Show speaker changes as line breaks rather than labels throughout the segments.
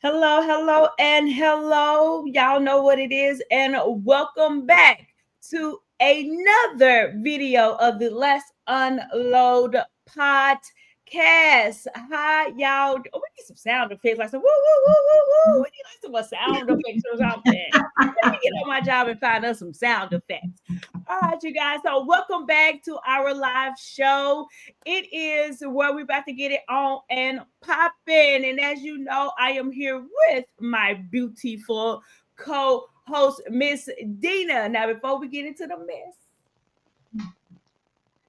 Hello, hello, and hello. Y'all know what it is, and welcome back to another video of the Let's Unload podcast. Hi, y'all. Oh, we need some sound effects, like some woo, woo, woo, woo, woo. We need like some sound effects or something. Let me get on my job and find us some sound effects. All right, you guys. So, welcome back to our live show. It is where we're about to get it on and popping. And as you know, I am here with my beautiful co-host, Miss Dina. Now, before we get into the mess,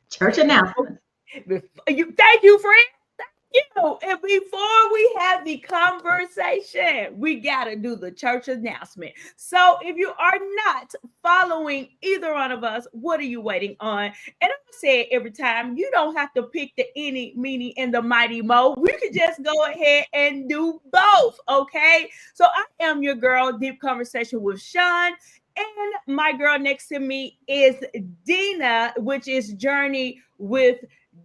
Church announcement.
thank you, friend. And before we have the conversation, we got to do the church announcement. So if you are not following either one of us, what are you waiting on? And I say it every time, you don't have to pick the any, meeny, and the mighty mo. We could just go ahead and do both, okay? So I am your girl, Deep Conversation with Shun. And my girl next to me is Dina, which is Journey with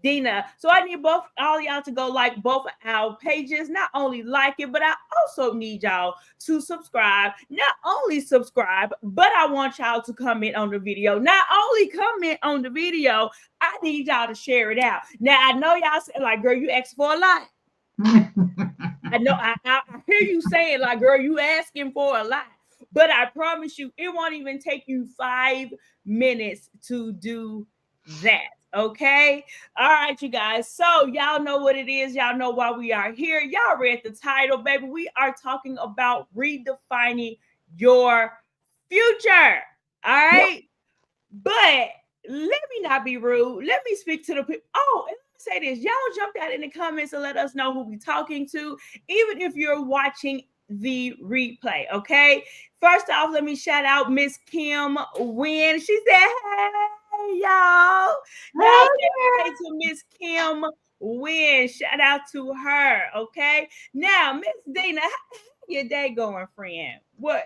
Dina. So I need all y'all to go like both our pages. Not only like it, but I also need y'all to subscribe. Not only subscribe, but I want y'all to comment on the video. Not only comment on the video, I need y'all to share it out. Now I know y'all say like, girl, you asked for a lot. I know I hear you saying like, girl, you asking for a lot. But I promise you, it won't even take you 5 minutes to do that. Okay. All right, you guys. So y'all know what it is. Y'all know why we are here. Y'all read the title, baby. We are talking about redefining your future. All right. But let me not be rude. Let me speak to the people. Oh, and let me say this. Y'all jump out in the comments and let us know who we're talking to, even if you're watching the replay. Okay. First off, let me shout out Miss Kim Wynn. She said, hey, y'all. Y'all say to Miss Kim Wynn. Shout out to her. Okay. Now, Miss Dina, how your day going, friend? What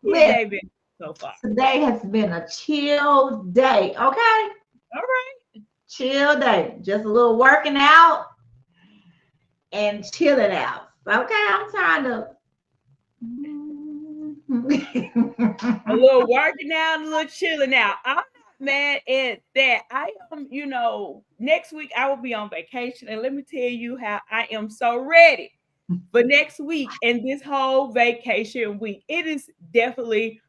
your day been so far?
Today has been a chill day. Okay.
All right.
Chill day. Just a little working out and chilling out. Okay. I'm trying to.
A little working out, a little chilling out. I'm not mad at that. I am, next week I will be on vacation. And let me tell you how I am so ready for next week and this whole vacation week. It is definitely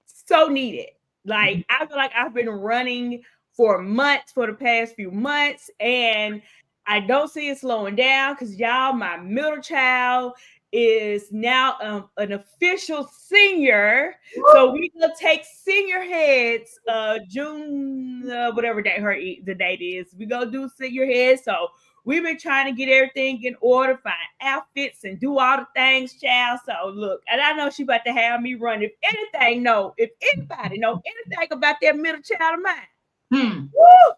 so needed. Like, I feel like I've been running for months, for the past few months, and I don't see it slowing down because y'all, my middle child is now an official senior. So we're gonna take senior heads June whatever day the date is. We're gonna do senior heads. So we've been trying to get everything in order, find outfits and do all the things, child. So look, and I know she about to have me run. If anybody know anything about that middle child of mine, woo!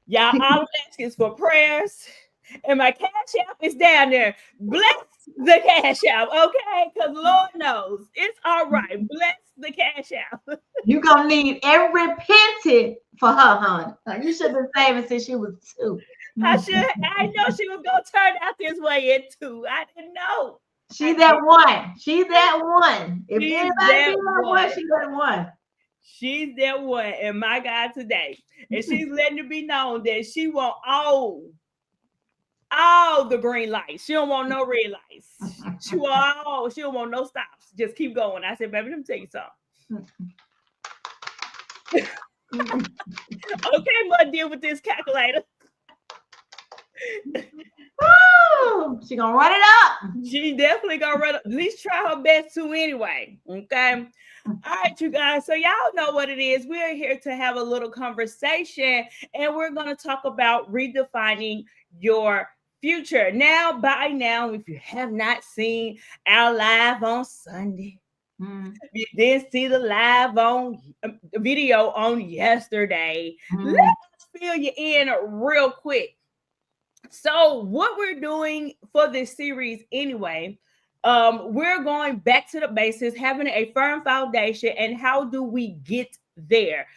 Y'all, all I'm asking is for prayers. And my cash app is down there. Bless the cash app, okay? Because Lord knows it's all right. Bless the cash app.
You're going to need every penny for her, hon. You should have been saving since she was 2.
I know she was going to turn out this way at 2. I didn't know.
She's that one. She's that one. If anybody be that one, she's that one.
She's that one. And my God today. And she's letting it be known that she want all the green lights. She don't want no red lights. She don't want no stops. Just keep going. I said, baby, let me tell you something. Okay, but deal with this calculator.
Woo! She gonna run it up.
She definitely gonna run up. At least try her best to anyway. Okay. All right, you guys. So y'all know what it is. We're here to have a little conversation, and we're gonna talk about redefining your future. Now, by now, if you have not seen our live on Sunday, you didn't see the live on video on yesterday. Let us fill you in real quick. So, what we're doing for this series, anyway, we're going back to the basics, having a firm foundation, and how do we get there?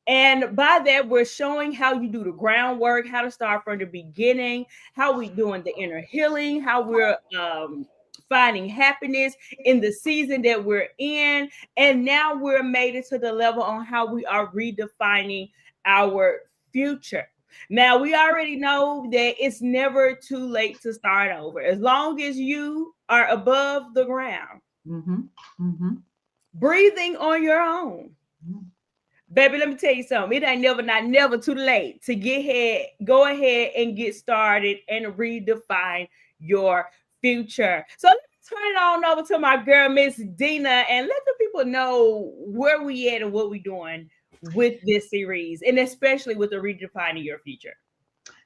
And by that, we're showing how you do the groundwork, how to start from the beginning, how we doing the inner healing, how we're finding happiness in the season that we're in. And now we're made it to the level on how we are redefining our future. Now, we already know that it's never too late to start over. As long as you are above the ground, breathing on your own. Baby, let me tell you something. It ain't never too late to go ahead and get started and redefine your future. So let me turn it on over to my girl, Miss Dina, and let the people know where we at and what we doing with this series, and especially with the redefining your future.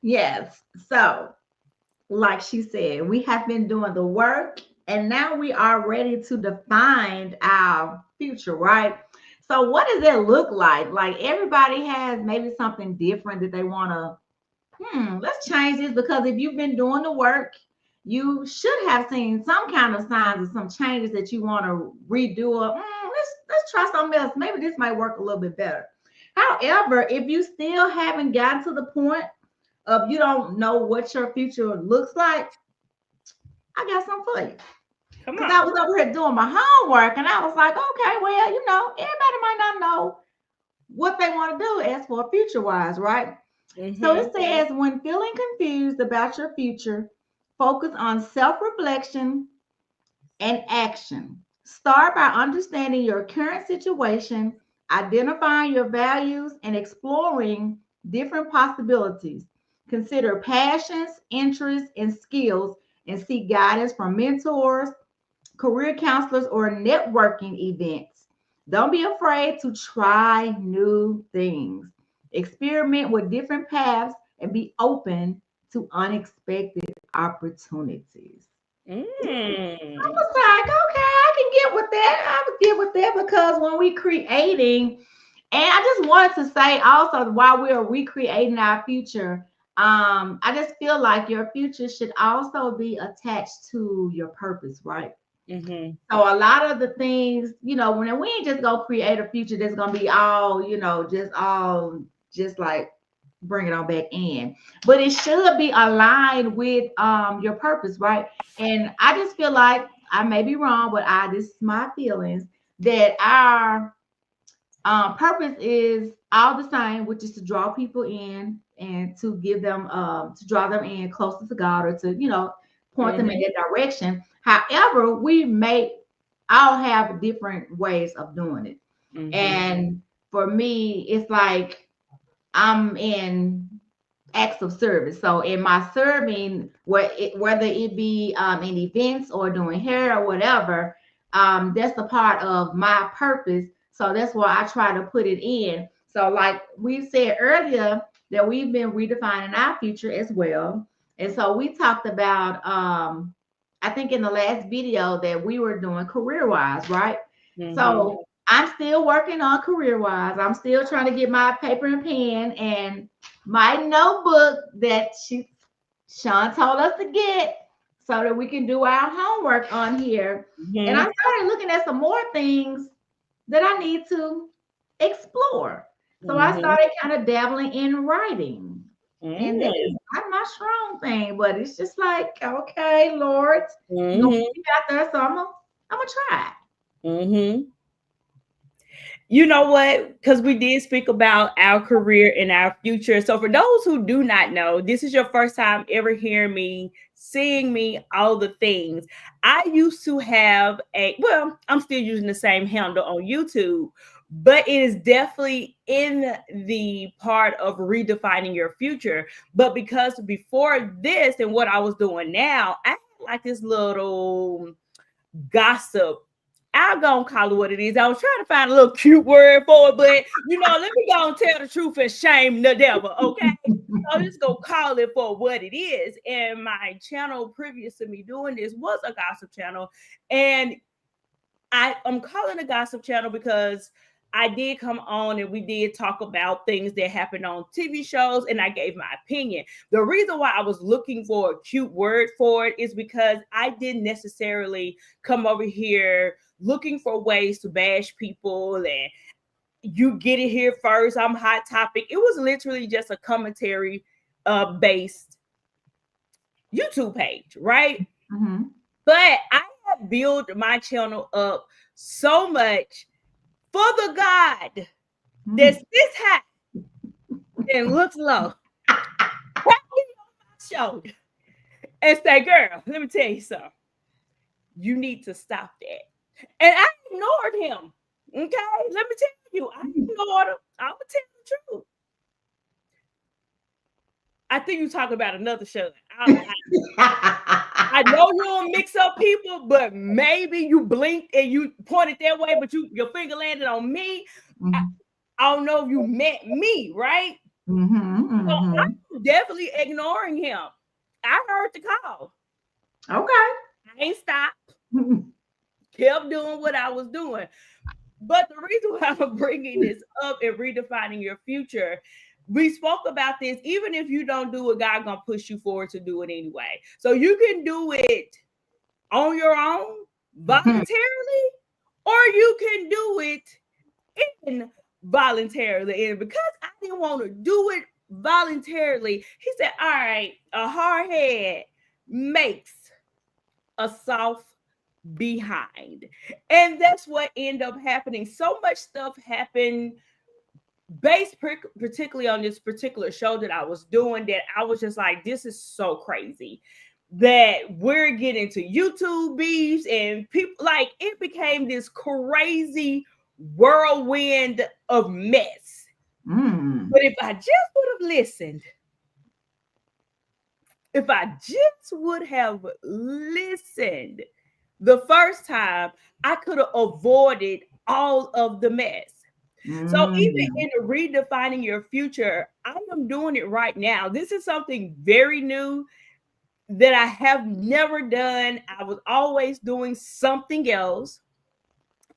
Yes. So, like she said, we have been doing the work and now we are ready to define our future, right? So, what does it look like? Like, everybody has maybe something different that they want to, let's change this, because if you've been doing the work, you should have seen some kind of signs of some changes that you want to redo, or let's try something else. Maybe this might work a little bit better. However, if you still haven't gotten to the point of you don't know what your future looks like, I got something for you. Because I was over here doing my homework and I was like, okay, well, everybody might not know what they want to do as for future wise, right? So it says, when feeling confused about your future, focus on self-reflection and action. Start by understanding your current situation, identifying your values, and exploring different possibilities. Consider passions, interests, and skills, and seek guidance from mentors, career counselors, or networking events. Don't be afraid to try new things. Experiment with different paths and be open to unexpected opportunities. I was like, okay, I can get with that. I would get with that, because when we creating, and I just wanted to say also, while we are recreating our future, I just feel like your future should also be attached to your purpose, right? So a lot of the things, when we ain't just go create a future that's gonna be all, just like bring it on back in, but it should be aligned with your purpose, right? And I just feel like, I may be wrong, but this is my feelings, that our purpose is all the same, which is to draw people in and to give them to draw them in closer to God, or to point them in that direction. However, we may all have different ways of doing it. And for me, it's like I'm in acts of service. So in my serving, whether it be in events or doing hair or whatever, that's a part of my purpose. So that's why I try to put it in. So like we said earlier, that we've been redefining our future as well. And so we talked about, I think in the last video, that we were doing career-wise, right? So I'm still working on career-wise. I'm still trying to get my paper and pen and my notebook that Sean told us to get, so that we can do our homework on here. And I started looking at some more things that I need to explore. So I started kind of dabbling in writing. And that is not my strong thing, but it's just like, okay, Lord, you're gonna put me out there, so I'm gonna try.
You know what? Because we did speak about our career and our future. So for those who do not know, this is your first time ever hearing me, seeing me, all the things. I used to have I'm still using the same handle on YouTube, but it is definitely in the part of redefining your future. But because before this and what I was doing now, I had like this little gossip. I'm gonna call it what it is. I was trying to find a little cute word for it, but let me go and tell the truth and shame the devil. Okay. So I'm just gonna call it for what it is. And my channel previous to me doing this was a gossip channel. And I'm calling a gossip channel because I did come on and we did talk about things that happened on TV shows, and I gave my opinion. The reason why I was looking for a cute word for it is because I didn't necessarily come over here looking for ways to bash people and You get it here first. I'm Hot Topic. It was literally just a commentary based YouTube page, right?
Mm-hmm.
But I have built my channel up so much for the God that sits high and looks low. Tap me on my shoulder and say, girl, let me tell you something. You need to stop that. And I ignored him. Okay, let me tell you, I ignored him. I'm gonna tell you the truth. I think you talking about another show. I know you don't mix up people, but maybe you blinked and you pointed that way, but your finger landed on me.
Mm-hmm.
I don't know if you meant me, right?
Mm-hmm.
So I'm definitely ignoring him. I heard the call.
Okay.
I ain't stopped. Kept doing what I was doing. But the reason why I'm bringing this up and redefining your future, we spoke about this. Even if you don't do it, God gonna push you forward to do it anyway. So you can do it on your own, voluntarily, or you can do it involuntarily. And because I didn't want to do it voluntarily, he said, all right, a hard head makes a soft behind. And that's what ended up happening. So much stuff happened based particularly on this particular show that I was doing that I was just like, this is so crazy that we're getting to YouTube beefs and people, like, it became this crazy whirlwind of mess. But if I just would have listened, the first time, I could have avoided all of the mess. So even in the redefining your future, I am doing it right now. This is something very new that I have never done. I was always doing something else.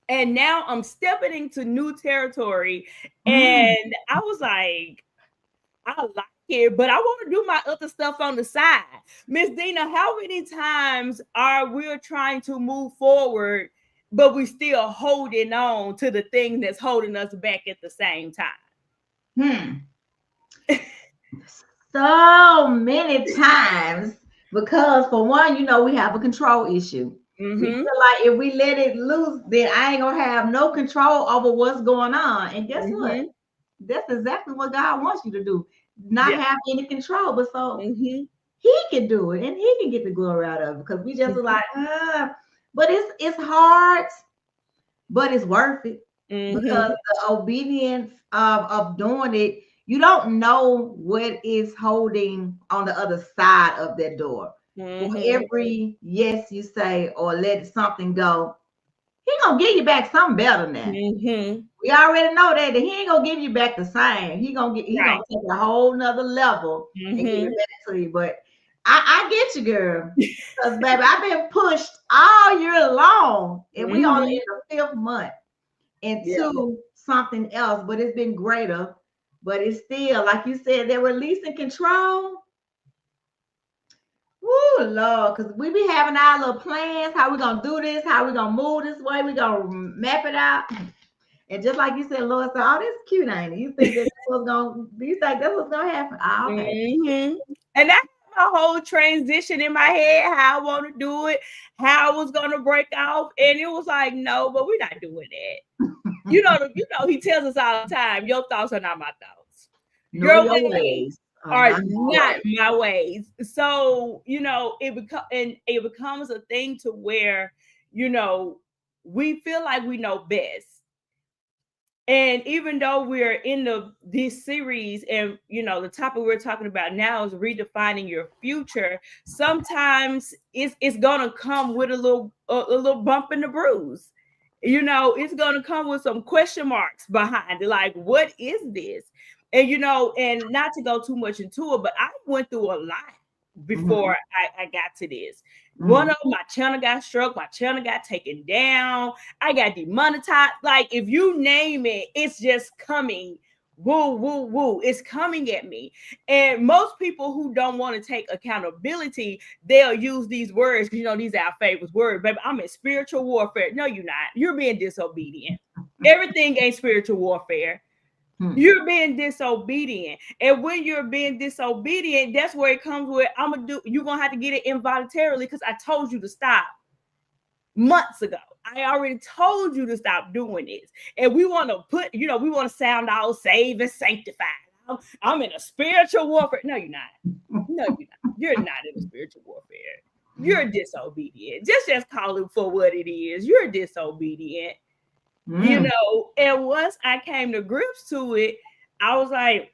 And now I'm stepping into new territory. And I was like, I like it, but I want to do my other stuff on the side. Miss Dina, how many times are we trying to move forward, but we still holding on to the thing that's holding us back at the same time?
So many times, because for one, we have a control issue. We feel like if we let it loose, then I ain't gonna have no control over what's going on. And guess what? That's exactly what God wants you to do. Not have any control, but so he can do it and he can get the glory out of it. Because we just like, but it's hard, but it's worth it. Because the obedience of doing it, you don't know what is holding on the other side of that door. For every yes you say or let something go, he gonna give you back something better than that. We already know that he ain't gonna give you back the same. He gonna take a whole nother level and give it back to you. But I get you, girl. Because baby, I've been pushed all year long, and we only in the 5th month into something else, but it's been greater. But it's still, like you said, they're releasing control. Woo, Lord, because we be having our little plans, how we gonna do this, how we gonna move this way, we gonna map it out. And just like you said, Lord said, oh, this is cute, ain't it? You think that's what's gonna happen? Oh, okay.
And that's my whole transition in my head, how I want to do it, how I was gonna break off. And it was like, no, but we're not doing that. You know, he tells us all the time, your thoughts are not my thoughts. Your ways are not my ways. So, it becomes a thing to where, we feel like we know best. And even though we're in this series and, the topic we're talking about now is redefining your future, sometimes it's going to come with a little bump in the bruise. It's going to come with some question marks behind it. Like, what is this? And, and not to go too much into it, but I went through a lot before I got to this. One of them, my channel got struck, my channel got taken down, I got demonetized. Like, if you name it, it's just coming. Woo, woo, woo. It's coming at me. And most people who don't want to take accountability, they'll use these words because, these are our favorite words. Baby, I'm in spiritual warfare. No, you're not. You're being disobedient. Everything ain't spiritual warfare.
Hmm.
You're being disobedient. And when you're being disobedient, that's where it comes with you're gonna have to get it involuntarily because I told you to stop months ago. I already told you to stop doing this. And we want to we want to sound all saved and sanctified. I'm in a spiritual warfare. No, you're not. No, you're not. You're not in a spiritual warfare. You're disobedient. Just call it for what it is. You're disobedient. And once I came to grips to it, I was like,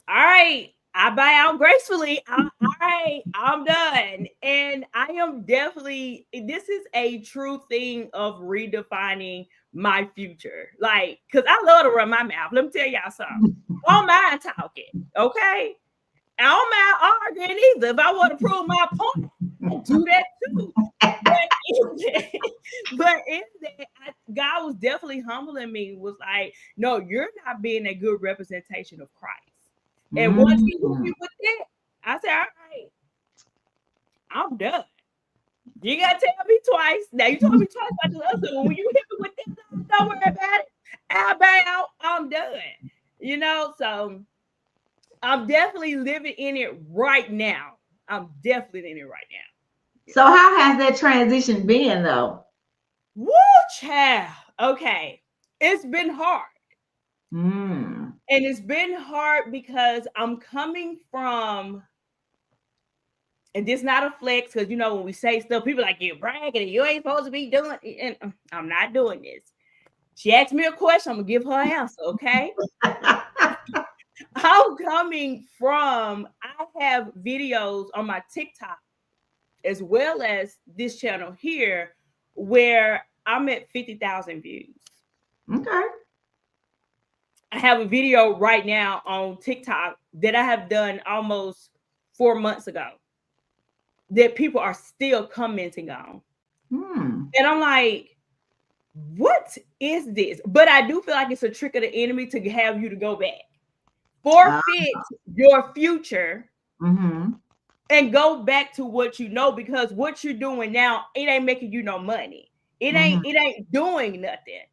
all right, I bow out gracefully. All right, I'm done. And I am definitely, this is a true thing of redefining my future. Like, because I love to run my mouth. Let me tell y'all something. I don't mind talking, okay? I don't mind arguing either. If I want to prove my point, I'll do that too. But God was definitely humbling me, was like, no, you're not being a good representation of Christ. And once he hit me with that, I said, all right, I'm done. You got to tell me twice. Now, you told me twice about the other one. When you hit me with that, don't worry about it. I'll bow out. I'm done. So I'm definitely living in it right now. I'm definitely in it right now.
So how has that transition been, though?
Woo, child. Okay. It's been hard. And it's been hard because I'm coming from, and this not a flex, because when we say stuff, people like, you're bragging and you ain't supposed to be doing it. And I'm not doing this. She asked me a question, I'm gonna give her an answer, okay? I'm coming from, I have videos on my TikTok as well as this channel here where I'm at 50,000 views.
Okay.
I have a video right now on TikTok that I have done almost 4 months ago that people are still commenting on. And I'm like, what is this? But I do feel like it's a trick of the enemy to have you to go back, forfeit your future, and go back to what you know, because what you're doing now, it ain't making you no money. It ain't doing nothing.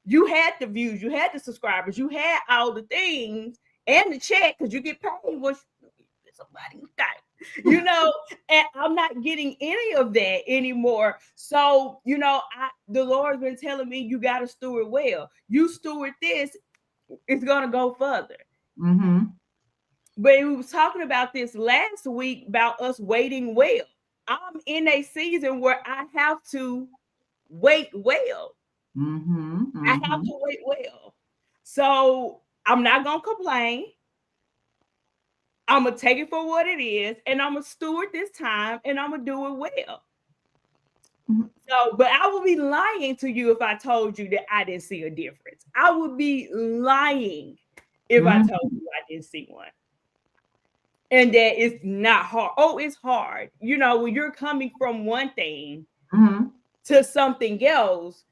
You had the views, you had the subscribers, you had all the things and the check because you get paid what somebody got, and I'm not getting any of that anymore. So, the Lord's been telling me you got to steward well. You steward this, it's going to go further. But we was talking about this last week about us waiting well. I'm in a season where I have to wait well. I have to wait well. So I'm not going to complain. I'm going to take it for what it is, and I'm going to steward this time, and I'm going to do it well. So, but I would be lying to you if I told you that I didn't see a difference. I would be lying if I told you I didn't see one. And that it's not hard. Oh, it's hard. When you're coming from one thing to something else,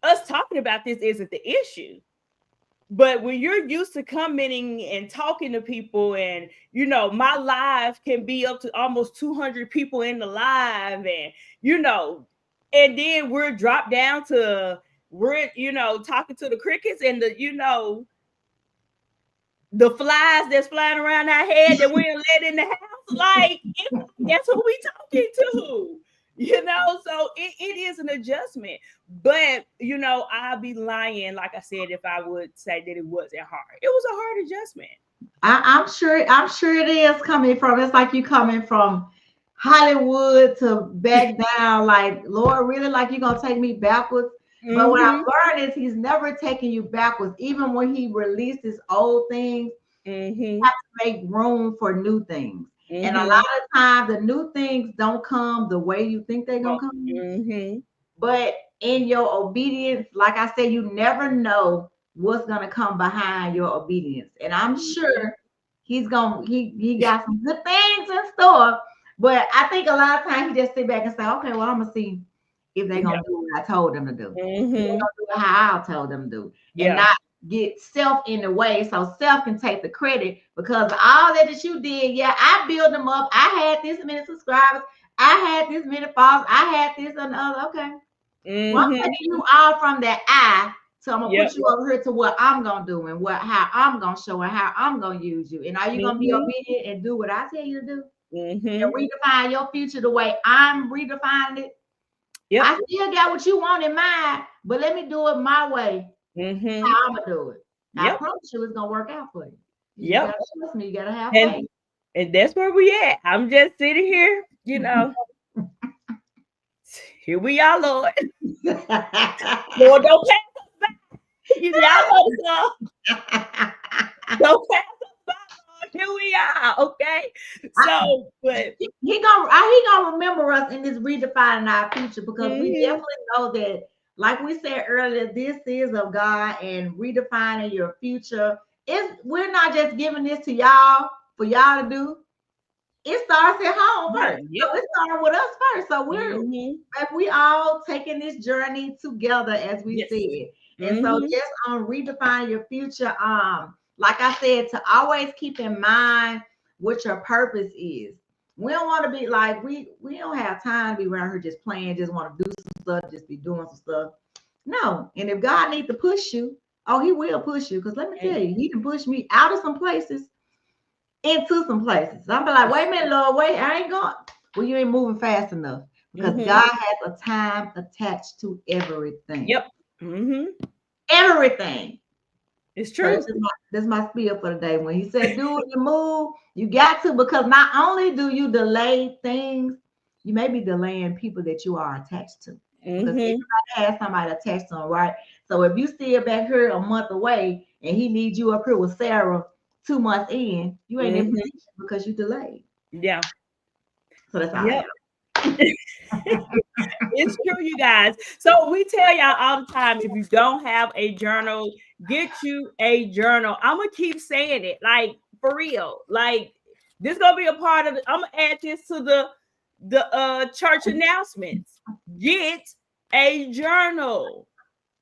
us talking about this isn't the issue. But when you're used to commenting and talking to people, and my live can be up to almost 200 people in the live, and and then we're dropped down to talking to the crickets and the flies that's flying around our head that we ain't let in the house. Like, that's who we talking to. So it is an adjustment. But, I'll be lying, like I said, if I would say that it wasn't hard. It was a hard adjustment.
I'm sure it is coming from, it's like you coming from Hollywood to back down, like, Lord, really, like, you're going to take me backwards? But what I've learned is he's never taking you backwards. Even when he released his old things, you have to make room for new things. And a lot of times the new things don't come the way you think they're going to come. But in your obedience, like I said, you never know what's going to come behind your obedience. And I'm sure he got some good things in store. But I think a lot of times he just sit back and say, okay, well, I'm going to see if they're going to do what I told them to do. They're going to do it how I told them to do. And not get self in the way, so self can take the credit because all that you did. Yeah, I built them up. I had this many subscribers. I had this many followers. I had this and the other. Okay. Well, I'm taking you all from that I, so I'm gonna
Yep.
put you over here to what I'm gonna do and how I'm gonna show and how I'm gonna use you. And are you gonna be obedient and do what I tell you to do? And redefine your future the way I'm redefining it?
Yep.
I still got what you want in mind, but let me do it my way. How I'm gonna do it. I promise you it's gonna work out for you. You gotta trust me, you gotta have faith.
And that's where we at. I'm just sitting here, you know. Here we are, Lord. Lord, don't pass us by. Y'all know the song. Don't pass us by, Lord. Here we are, okay? So, but
he gonna remember us in this redefining our future, because we definitely know that, like we said earlier, this is of God, and redefining your future we're not just giving this to y'all for y'all to do. It starts at home first. So it started with us first. So we all taking this journey together, as we said. And so just redefine your future. Like I said, to always keep in mind what your purpose is. We don't want to be like, we don't have time to be around here just playing, just want to do some stuff, just be doing some stuff. No. And if God needs to push you, oh, he will push you. Because let me tell you, he can push me out of some places into some places. I'm like, wait a minute, Lord, wait, I ain't going. Well, you ain't moving fast enough, because God has a time attached to everything.
Yep.
Everything.
It's true.
So this is my spiel for the day. When he said, do it and move, you got to, because not only do you delay things, you may be delaying people that you are attached to. Because everybody has somebody attached to them, right? So if you still back here a month away and he needs you up here with Sarah 2 months in, you ain't in position because you delayed.
Yeah.
So that's all.
It's true, you guys. So we tell y'all all the time, if you don't have a journal, get you a journal. I'm gonna keep saying it, like, for real. Like, this gonna be a part of I'm gonna add this to the church announcements. Get a journal.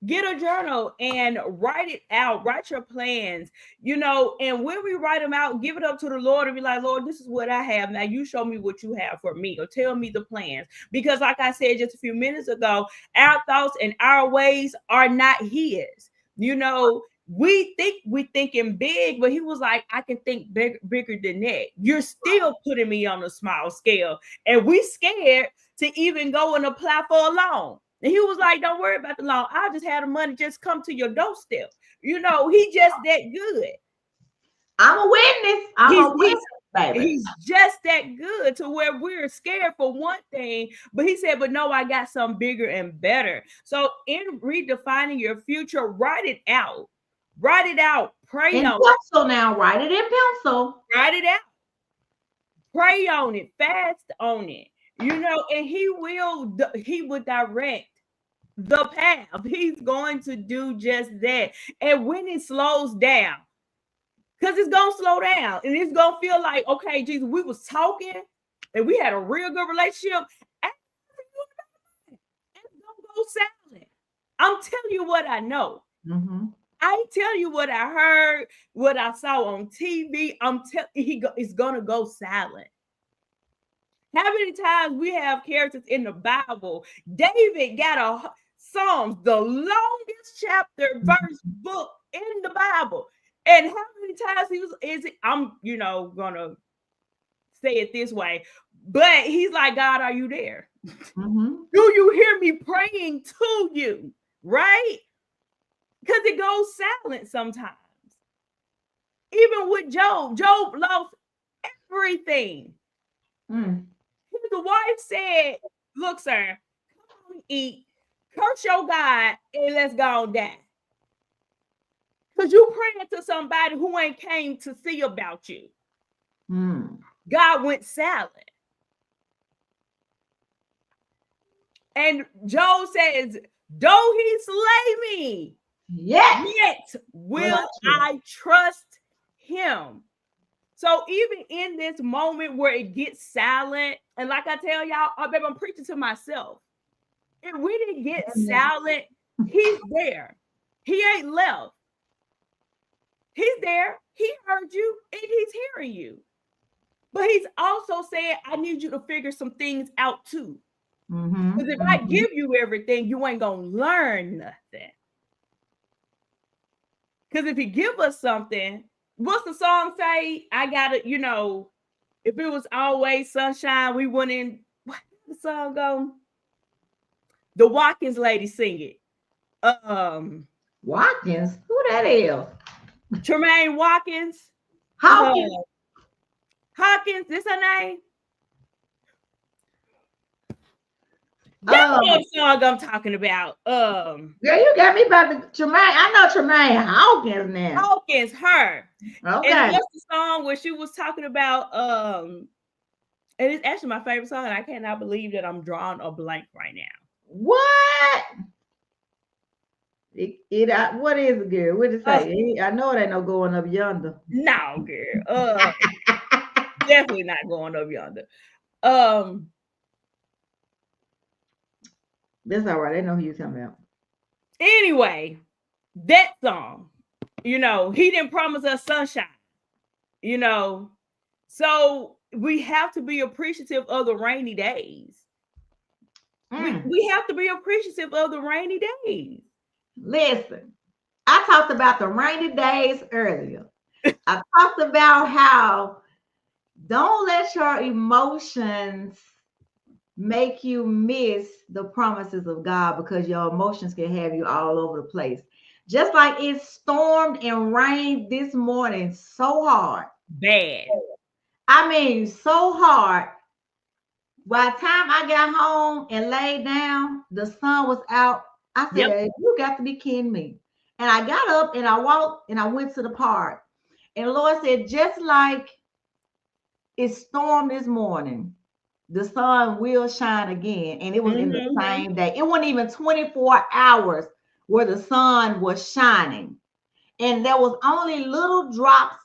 Get a journal and write it out. Write your plans, and when we write them out, give it up to the Lord and be like, Lord, this is what I have. Now you show me what you have for me, or tell me the plans. Because like I said just a few minutes ago, our thoughts and our ways are not his. We think we're thinking big, but he was like, I can think bigger than that. You're still putting me on a small scale. And we scared to even go and apply for a loan. And he was like, don't worry about the loan. I'll just have the money just come to your doorstep. He just that good.
I'm a witness. I'm a witness, baby.
He's just that good, to where we're scared for one thing. But he said, but no, I got something bigger and better. So in redefining your future, write it out. Write it out. Pray on it.
Pencil now. Write it in pencil.
Write it out. Pray on it. Fast on it. And he would direct the path. He's going to do just that. And when it slows down, because it's going to slow down, and it's going to feel like, okay, Jesus, we was talking and we had a real good relationship. It's going to go silent. I'm telling you what I know. I tell you what I heard, what I saw on TV. I'm telling you, it's going to go silent. How many times we have characters in the Bible? David got a Psalms, the longest chapter, verse, book in the Bible. And how many times I'm, gonna say it this way, but he's like, God, are you there? Do you hear me praying to you? Right? Because it goes silent sometimes. Even with Job lost everything. The wife said, look, sir, come on, eat, curse your God, and let's go die. Because you praying to somebody who ain't came to see about you. God went silent. And Job says, though he slay me, yet will I trust him. So even in this moment where it gets silent, and like I tell y'all, I'm preaching to myself. If we didn't get silent, he's there. He ain't left. He's there. He heard you and he's hearing you. But he's also saying, I need you to figure some things out too. Because if I give you everything, you ain't gonna learn nothing. Because if you give us something, what's the song say? I gotta, if it was always sunshine, we wouldn't. What the song go? The Watkins lady sing it.
Watkins, who that is?
Tremaine Watkins.
Hawkins.
Hawkins, this her name? That's what song I'm talking about.
Girl, you got me about the Tremaine. I know Tremaine Hawkins now.
Hawkins, her.
Okay.
And what's the song where she was talking about? And it's actually my favorite song, and I cannot believe that I'm drawing a blank right now.
What? What is it, girl? What did it say? I know it ain't no going up yonder.
No, girl. Definitely not going up yonder.
That's all right. I know who you're talking about.
Anyway, that song, he didn't promise us sunshine, so we have to be appreciative of the rainy days. We have to be appreciative of the rainy days.
Listen, I talked about the rainy days earlier. I talked about how don't let your emotions make you miss the promises of God, because your emotions can have you all over the place. Just like it stormed and rained this morning so hard.
Bad.
I mean, so hard. By the time I got home and laid down, the sun was out. I said, You got to be kidding me. And I got up and I walked and I went to the park. And the Lord said, just like it stormed this morning, the sun will shine again. And it was in the same day. It wasn't even 24 hours where the sun was shining. And there was only little drops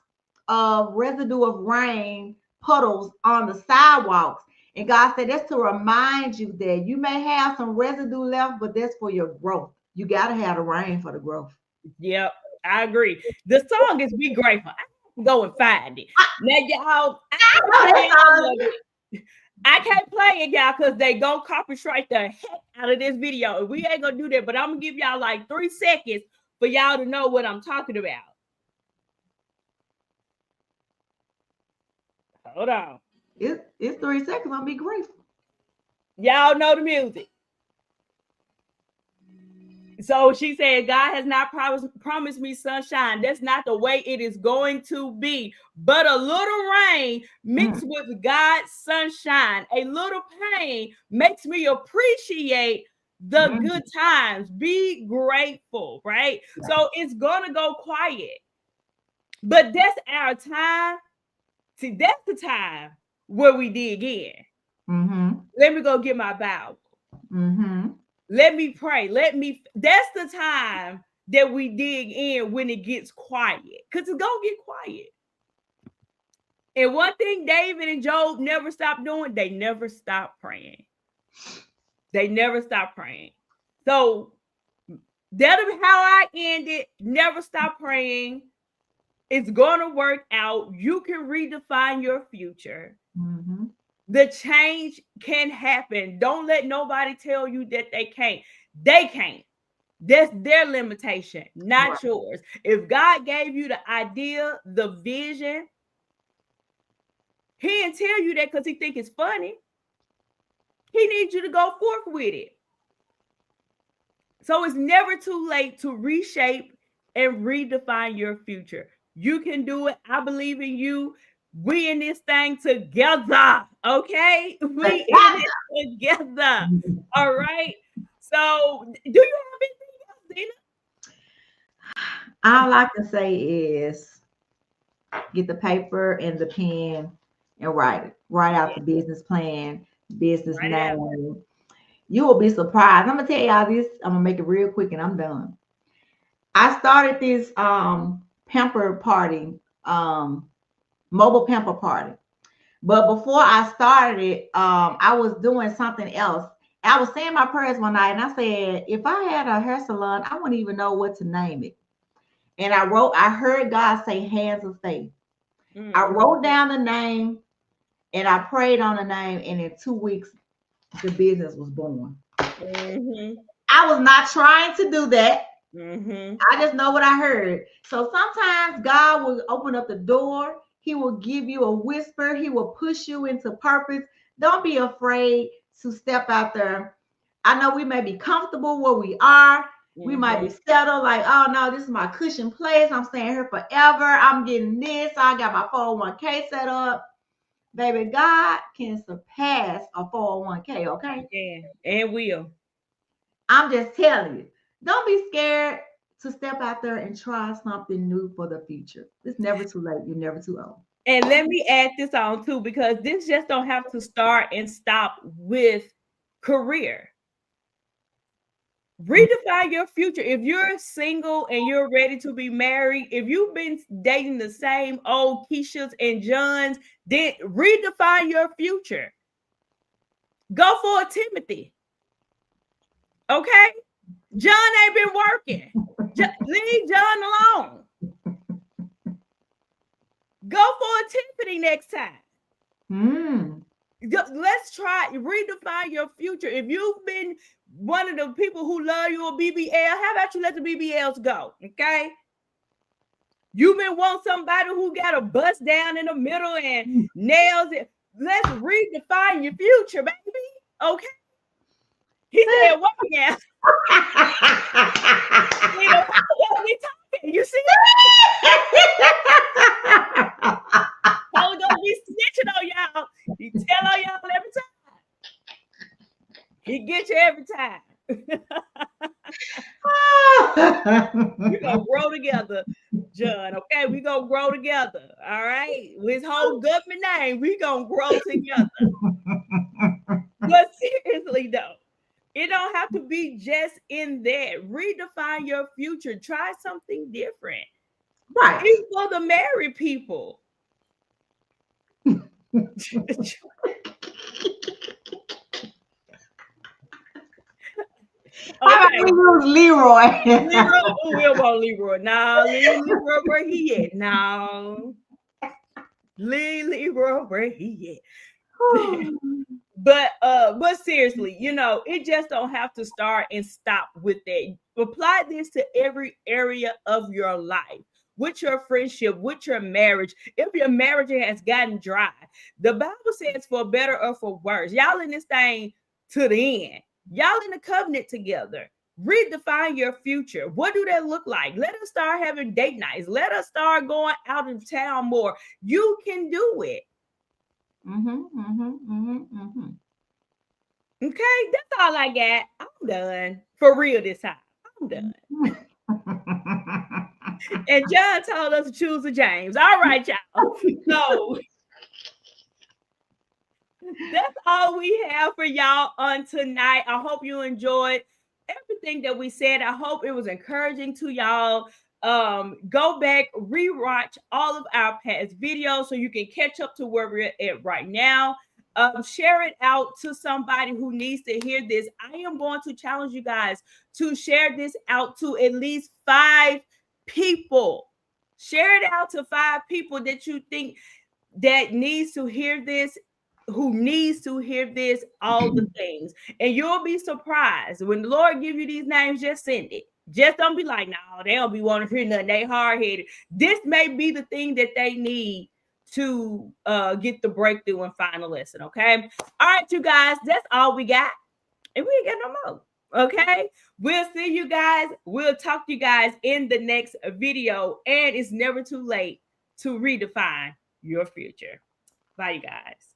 of residue of rain, puddles on the sidewalks. And God said, that's to remind you that you may have some residue left, but that's for your growth. You got to have the rain for the growth.
Yep, I agree. The song is Be Grateful. I can go and find it. Now, y'all, I can't play it, y'all, because they gonna copyright the heck out of this video. We ain't gonna do that, but I'm gonna give y'all like 3 seconds for y'all to know what I'm talking about. Hold on.
It's 3 seconds. I'll be grateful.
Y'all know the music. So she said, God has not promised me sunshine. That's not the way it is going to be. But a little rain mixed with God's sunshine, a little pain makes me appreciate the good times. Be grateful, right? So it's going to go quiet. But that's our time. See, that's the time where we dig in. Let me go get my Bible. Let me pray. That's the time that we dig in when it gets quiet. Because it's going to get quiet. And one thing David and Job never stopped doing, they never stopped praying. They never stopped praying. So that'll be how I end it. Never stop praying. It's going to work out. You can redefine your future. The change can happen. Don't let nobody tell you that they can't. They can't. That's their limitation, not yours. If God gave you the idea, the vision, he didn't tell you that because he think it's funny. He needs you to go forth with it. So it's never too late to reshape and redefine your future. You can do it. I believe in you. We in this thing together, okay? We in it together, all right? So, do you have anything else, Dina?
All I can say is get the paper and the pen and write it. Write out the business plan, business name. You will be surprised. I'm going to tell y'all this. I'm going to make it real quick and I'm done. I started this pamper party, mobile pamper party. But before I started it, I was doing something else. I was saying my prayers one night and I said, if I had a hair salon, I wouldn't even know what to name it. And I heard God say hands of faith. I wrote down the name and I prayed on the name. And in 2 weeks, the business was born.
Mm-hmm.
I was not trying to do that.
Mm-hmm.
I just know what I heard. So sometimes God will open up the door. He will give you a whisper. He will push you into purpose. Don't be afraid to step out there. I know we may be comfortable where we are. We might be
Mm-hmm.
settled, like, oh no, this is my cushion place. I'm staying here forever. I'm getting this. I got my 401k set up. Baby, God can surpass a 401k, okay?
Yeah, and will.
I'm just telling you, don't be scared to step out there and try something new for the future. It's never too late. You're never too old.
And let me add this on too, because this just don't have to start and stop with career. Redefine your future. If you're single and you're ready to be married, if you've been dating the same old Keishas and Johns, then redefine your future. Go for a Timothy. Okay? John ain't been working. Leave John alone. Go for a Tiffany next time.
Mm.
Let's try redefine your future. If you've been one of the people who love you or BBL, how about you let the BBLs go? Okay. You've been want somebody who got a bust down in the middle and nails it. Let's redefine your future, baby. Okay. He said, "What now?" You know, we talking. You see Holy Ghost be snitching on y'all. He tell on y'all every time. He get you every time. We're gonna grow together, John. Okay, we gonna grow together. All right. With his whole government name, we gonna grow together. But seriously though, it don't have to be just in that. Redefine your future. Try something different.
Right.
Even for the married people.
How about
Okay.
we use Leroy?
Leroy, oh, we don't want Leroy. No, Leroy, where he at? No. Leroy, where he at? But seriously, it just don't have to start and stop with that. Apply this to every area of your life, with your friendship, with your marriage. If your marriage has gotten dry, the Bible says for better or for worse, y'all in this thing to the end. Y'all in the covenant together. Redefine your future. What do that look like? Let us start having date nights. Let us start going out of town more. You can do it. Okay, that's all I got. I'm done. For real this time. I'm done. And John told us to choose a James. All right, y'all. So that's all we have for y'all on tonight. I hope you enjoyed everything that we said. I hope it was encouraging to y'all. Go back, rewatch all of our past videos so you can catch up to where we're at right now. Share it out to somebody who needs to hear this. I am going to challenge you guys to share this out to at least 5 people. Share it out to 5 people that you think that needs to hear this, who needs to hear this, all the things. And you'll be surprised when the Lord give you these names. Just send it. Just don't be like, no, they don't be wanting to hear nothing. They hard-headed. This may be the thing that they need to get the breakthrough and find a lesson. Okay. All right, you guys, that's all we got. And we ain't got no more. Okay. We'll see you guys. We'll talk to you guys in the next video. And it's never too late to redefine your future. Bye, you guys.